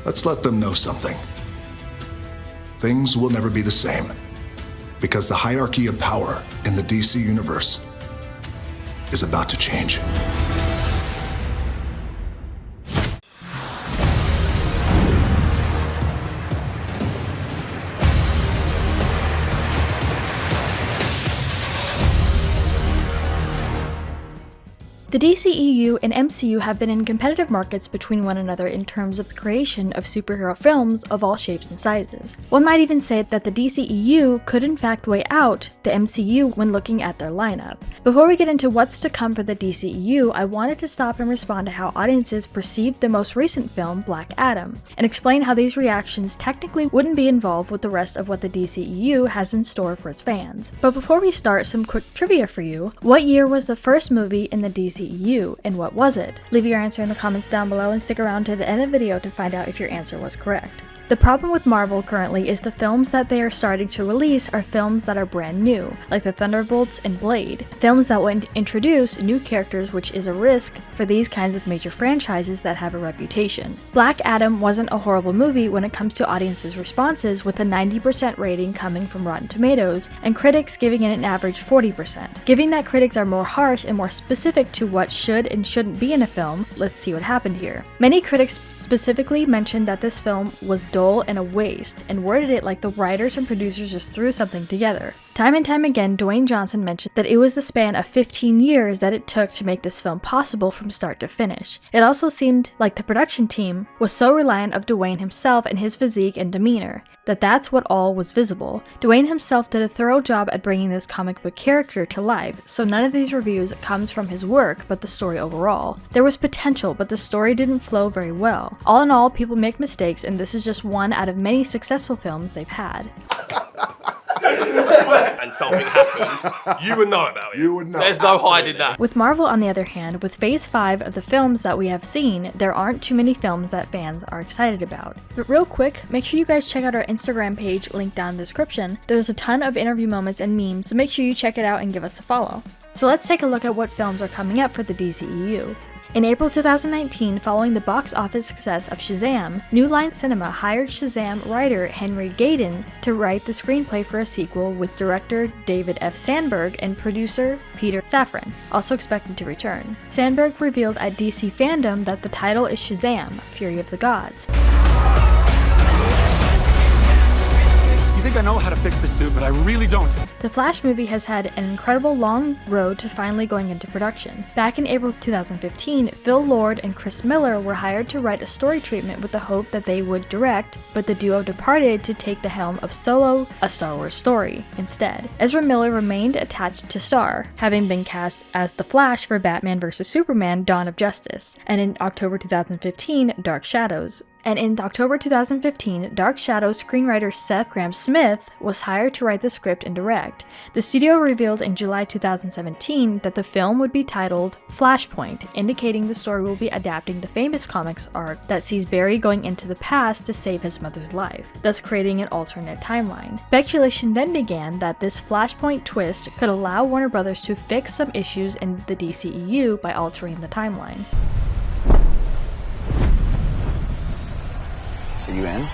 Let's let them know something. Things will never be the same, because the hierarchy of power in the DC universe is about to change. The DCEU and MCU have been in competitive markets between one another in terms of the creation of superhero films of all shapes and sizes. One might even say that the DCEU could in fact weigh out the MCU when looking at their lineup. Before we get into what's to come for the DCEU, I wanted to stop and respond to how audiences perceived the most recent film, Black Adam, and explain how these reactions technically wouldn't be involved with the rest of what the DCEU has in store for its fans. But before we start, some quick trivia for you. What year was the first movie in the DCEU? And what was it? Leave your answer in the comments down below and stick around to the end of the video to find out if your answer was correct. The problem with Marvel currently is the films that they are starting to release are films that are brand new, like the Thunderbolts and Blade, films that will introduce new characters, which is a risk for these kinds of major franchises that have a reputation. Black Adam wasn't a horrible movie when it comes to audiences' responses, with a 90% rating coming from Rotten Tomatoes and critics giving it an average 40%. Given that critics are more harsh and more specific to what should and shouldn't be in a film, let's see what happened here. Many critics specifically mentioned that this film was dull and a waste, and worded it like the writers and producers just threw something together. Time and time again, Dwayne Johnson mentioned that it was the span of 15 years that it took to make this film possible from start to finish. It also seemed like the production team was so reliant of Dwayne himself and his physique and demeanor, that's what all was visible. Dwayne himself did a thorough job at bringing this comic book character to life, so none of these reviews comes from his work, but the story overall. There was potential, but the story didn't flow very well. All in all, people make mistakes, and this is just one out of many successful films they've had. And something happened, you would know about it. You would know. There's no hiding that. With Marvel, on the other hand, with Phase 5 of the films that we have seen, there aren't too many films that fans are excited about. But real quick, make sure you guys check out our Instagram page, linked down in the description. There's a ton of interview moments and memes, so make sure you check it out and give us a follow. So let's take a look at what films are coming up for the DCEU. In April 2019, following the box office success of Shazam, New Line Cinema hired Shazam writer Henry Gayden to write the screenplay for a sequel, with director David F. Sandberg and producer Peter Safran also expected to return. Sandberg revealed at DC Fandom that the title is Shazam Fury of the Gods. I think I know how to fix this dude, but I really don't. The Flash movie has had an incredible long road to finally going into production. Back in April 2015, Phil Lord and Chris Miller were hired to write a story treatment with the hope that they would direct, but the duo departed to take the helm of Solo, a Star Wars story, instead. Ezra Miller remained attached to Star, having been cast as the Flash for Batman vs. Superman: Dawn of Justice, and in October 2015, Dark Shadows. And in October 2015, Dark Shadows screenwriter Seth Grahame-Smith was hired to write the script and direct. The studio revealed in July 2017 that the film would be titled Flashpoint, indicating the story will be adapting the famous comics arc that sees Barry going into the past to save his mother's life, thus creating an alternate timeline. Speculation then began that this Flashpoint twist could allow Warner Brothers to fix some issues in the DCEU by altering the timeline. Are you in?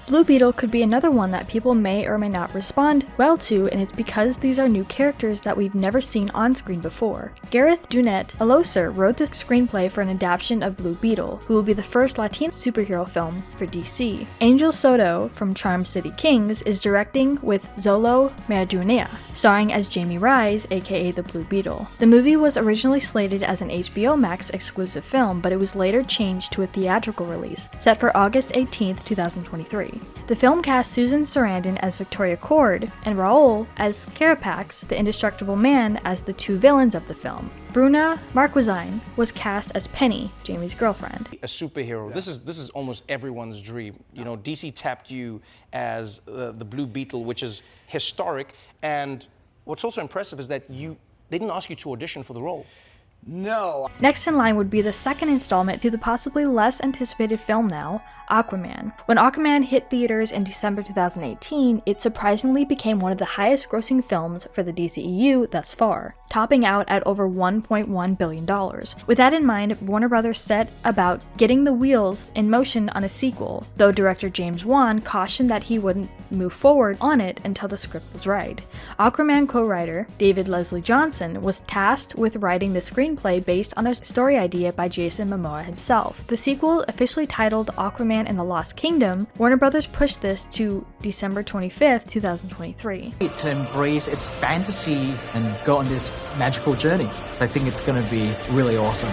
Blue Beetle could be another one that people may or may not respond well to, and it's because these are new characters that we've never seen on screen before. Gareth Dunet Aloser wrote the screenplay for an adaptation of Blue Beetle, who will be the first Latino superhero film for DC. Angel Soto from Charm City Kings is directing, with Zolo Maraduena starring as Jamie Rise, aka the Blue Beetle. The movie was originally slated as an HBO Max exclusive film, but it was later changed to a theatrical release, set for August 18th, 2023. The film cast Susan Sarandon as Victoria Cord and Raoul as Carapax, the Indestructible Man, as the two villains of the film. Bruna Marquezine was cast as Penny, Jamie's girlfriend. A superhero. This is almost everyone's dream. You know, DC tapped you as the Blue Beetle, which is historic. And what's also impressive is that they didn't ask you to audition for the role. No. Next in line would be the second installment to the possibly less anticipated film now, Aquaman. When Aquaman hit theaters in December 2018, it surprisingly became one of the highest grossing films for the DCEU thus far, topping out at over $1.1 billion. With that in mind, Warner Brothers set about getting the wheels in motion on a sequel, though director James Wan cautioned that he wouldn't move forward on it until the script was right. Aquaman co-writer David Leslie Johnson was tasked with writing the screenplay based on a story idea by Jason Momoa himself. The sequel, officially titled Aquaman and the Lost Kingdom, Warner Brothers pushed this to December 25th, 2023. To embrace its fantasy and go on this magical journey. I think it's going to be really awesome.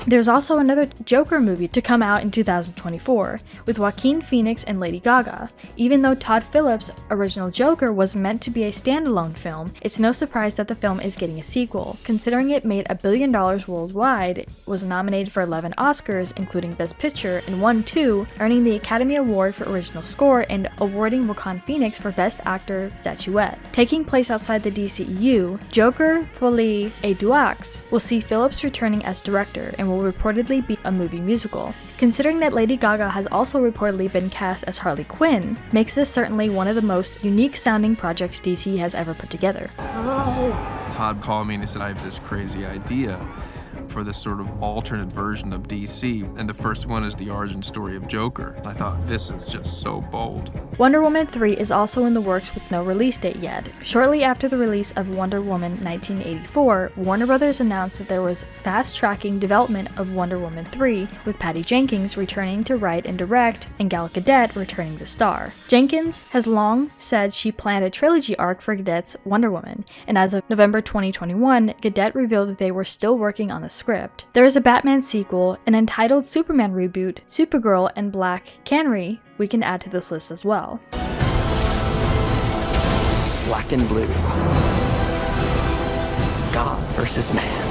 There's also another Joker movie to come out in 2024, with Joaquin Phoenix and Lady Gaga. Even though Todd Phillips' original Joker was meant to be a standalone film, it's no surprise that the film is getting a sequel, considering it made $1 billion worldwide, was nominated for 11 Oscars, including Best Picture, and won 2, earning the Academy Award for Original Score and awarding Joaquin Phoenix for Best Actor statuette. Taking place outside the DCEU, Joker Folie à Deux will see Phillips returning as director and will reportedly be a movie musical. Considering that Lady Gaga has also reportedly been cast as Harley Quinn, makes this certainly one of the most unique sounding projects DC has ever put together. Todd called me and he said, I have this crazy idea for this sort of alternate version of DC, and the first one is the origin story of Joker. I thought, this is just so bold. Wonder Woman 3 is also in the works with no release date yet. Shortly after the release of Wonder Woman 1984, Warner Brothers announced that there was fast-tracking development of Wonder Woman 3, with Patty Jenkins returning to write and direct, and Gal Gadot returning to star. Jenkins has long said she planned a trilogy arc for Gadot's Wonder Woman, and as of November 2021, Gadot revealed that they were still working on the script. There is a Batman sequel, an entitled Superman reboot, Supergirl, and Black Canary we can add to this list as well. Black and blue. God versus man.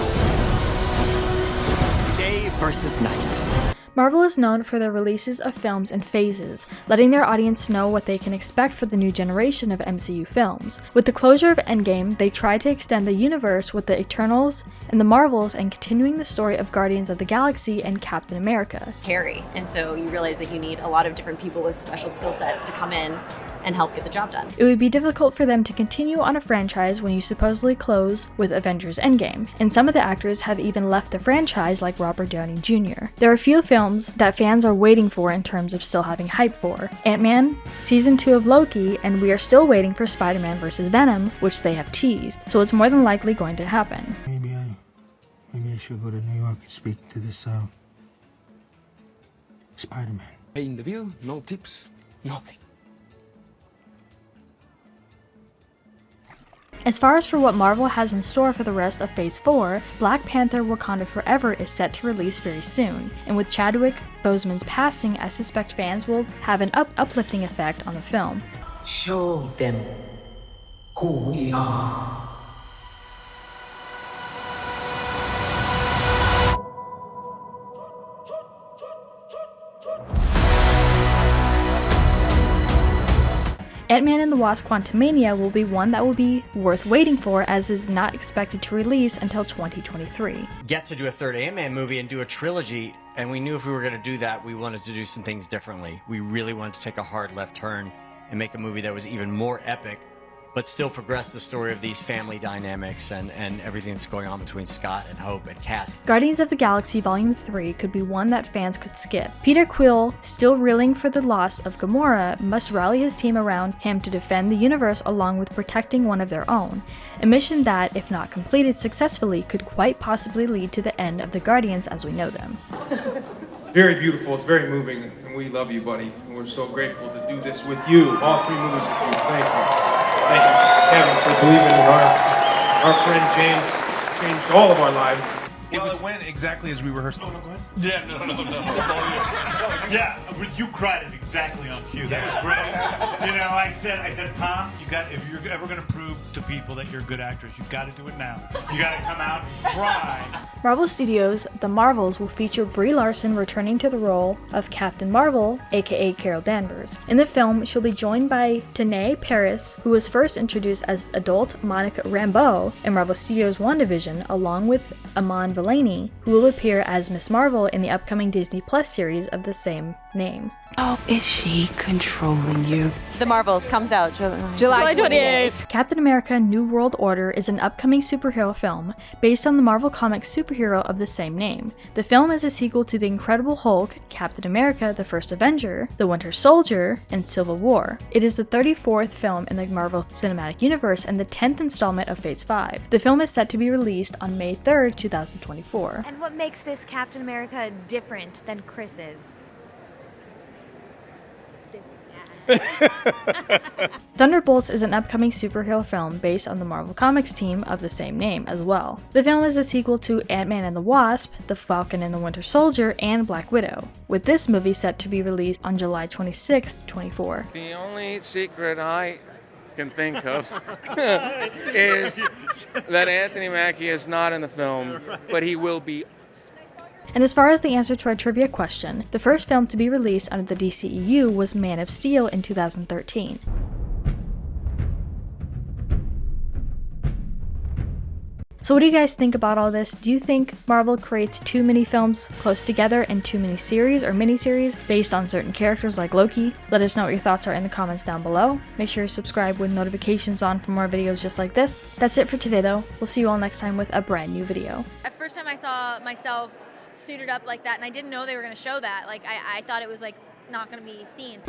Day versus night. Marvel is known for their releases of films in phases, letting their audience know what they can expect for the new generation of MCU films. With the closure of Endgame, they tried to extend the universe with the Eternals and the Marvels and continuing the story of Guardians of the Galaxy and Captain America. Carry, and so you realize that you need a lot of different people with special skill sets to come in and help get the job done. It would be difficult for them to continue on a franchise when you supposedly close with Avengers Endgame, and some of the actors have even left the franchise like Robert Downey Jr. There are a few films that fans are waiting for in terms of still having hype for. Ant-Man, Season 2 of Loki, and we are still waiting for Spider-Man vs. Venom, which they have teased, so it's more than likely going to happen. Maybe I should go to New York and speak to this, Spider-Man. Paying the bill, no tips, nothing. As far as for what Marvel has in store for the rest of Phase 4, Black Panther Wakanda Forever is set to release very soon, and with Chadwick Boseman's passing, I suspect fans will have an uplifting effect on the film. Show them who we are. Ant-Man and the Wasp Quantamania will be one that will be worth waiting for, as is not expected to release until 2023. Get to do a third Ant-Man movie and do a trilogy, and we knew if we were going to do that, we wanted to do some things differently. We really wanted to take a hard left turn and make a movie that was even more epic, but still progress the story of these family dynamics and everything that's going on between Scott and Hope and Cass. Guardians of the Galaxy Volume 3 could be one that fans could skip. Peter Quill, still reeling for the loss of Gamora, must rally his team around him to defend the universe along with protecting one of their own, a mission that, if not completed successfully, could quite possibly lead to the end of the Guardians as we know them. Very beautiful, it's very moving, and we love you, buddy. And we're so grateful to do this with you, all 3 movies with you. Thank you. Thank you, Kevin, for believing in our friend James. Changed all of our lives. it went exactly as we rehearsed. Oh, no, go ahead. Yeah, no. It's all you. Yeah, but you cried it exactly on cue. That was great. You know, I said, Tom, if you're ever going to prove to people that you're good actors, you got to do it now. You got to come out and cry. Marvel Studios' The Marvels will feature Brie Larson returning to the role of Captain Marvel, aka Carol Danvers. In the film, she'll be joined by Tanae Paris, who was first introduced as adult Monica Rambeau in Marvel Studios' WandaVision, along with Iman Vellani, who will appear as Miss Marvel in the upcoming Disney Plus series of the same name. Oh, is she controlling you? The Marvels comes out July 28th. Captain America New World Order is an upcoming superhero film based on the Marvel Comics superhero of the same name. The film is a sequel to The Incredible Hulk, Captain America the First Avenger, The Winter Soldier, and Civil War. It is the 34th film in the Marvel Cinematic Universe and the 10th installment of Phase 5. The film is set to be released on May 3rd, 2024. And what makes this Captain America different than Chris's? Thunderbolts is an upcoming superhero film based on the Marvel Comics team of the same name as well. The film is a sequel to Ant-Man and the Wasp, The Falcon and the Winter Soldier, and Black Widow, with this movie set to be released on July 26, 2024. The only secret I can think of is that Anthony Mackie is not in the film, but he will be. And as far as the answer to our trivia question, the first film to be released under the DCEU was Man of Steel in 2013. So what do you guys think about all this? Do you think Marvel creates too many films close together and too many series or miniseries based on certain characters like Loki? Let us know what your thoughts are in the comments down below. Make sure you subscribe with notifications on for more videos just like this. That's it for today though. We'll see you all next time with a brand new video. At first time I saw myself suited up like that, and I didn't know they were going to show that. Like, I thought it was like not going to be seen.